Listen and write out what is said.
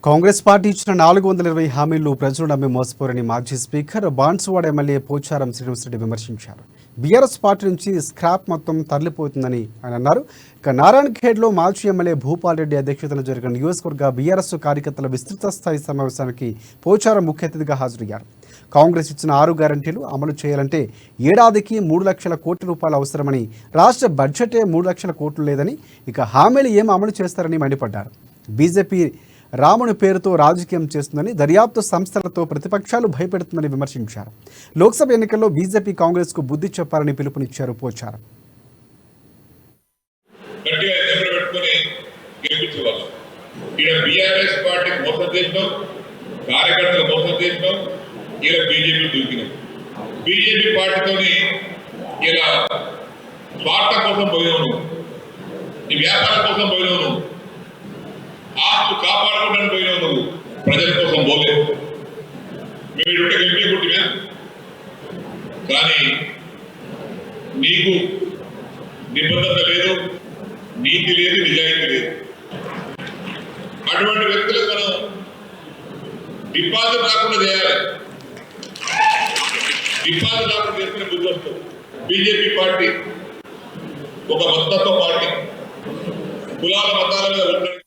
Congress party ఇచ్చిన 420 హామీలు ప్రజలు నమ్మి మోసపోరని మాజీ స్పీకర్ బాన్సువాడ ఎమ్మెల్యే పోచారం శ్రీనివాసరెడ్డి విమర్శించారు. బీఆర్ఎస్ పార్టీ నుంచి స్క్రాప్ మొత్తం తరలిపోతుందని ఆయన అన్నారు. ఇక నారాయణఖేడ్లో మాజీ ఎమ్మెల్యే భూపాల్ రెడ్డి అధ్యక్షతన జరిగిన నియోజకవర్గ బీఆర్ఎస్ కార్యకర్తల విస్తృత స్థాయి సమావేశానికి పోచారం ముఖ్య అతిథిగా హాజరయ్యారు. కాంగ్రెస్ ఇచ్చిన 6 గ్యారంటీలు అమలు చేయాలంటే ఏడాదికి 3 లక్షల కోట్ల రూపాయలు అవసరమని, రాష్ట్ర బడ్జెటే 3 లక్షల కోట్లు లేదని, ఇక హామీలు ఏం అమలు చేస్తారని మండిపడ్డారు. బీజేపీ రాముని పేరుతో రాజకీయం చేస్తుందని, దర్యాప్తు సంస్థలతో ప్రతిపక్షాలు భయపెడుతుందని విమర్శించారు. లోక్సభ ఎన్నికల్లో బీజేపీ కాంగ్రెస్ కు బుద్ధి చెప్పాలని పిలుపునిచ్చారు పోచారం. బీజేపీ పార్టీతోని ఇలా స్వార్థం కోసం పోయినాను, ఈ వ్యాపారం కోసం పోయినాను, ఆస్తులు కాపాడుకోవడానికి పోయినావు, నువ్వు ప్రజల కోసం పోలేదు. మీరు గెలిపే పుట్టినా కానీ నీకు నిబద్ధత లేదు, నీతి లేదు, నిజాయితీ లేదు. అటువంటి వ్యక్తులకు మనం డిపాజిట్ రాకుండా చేయాలి. డిపాజిట్ రాకుండా చేసిన బుద్ధి వస్తుంది. బీజేపీ పార్టీ ఒక మతత్వ పార్టీ, కులాల మతాల మీద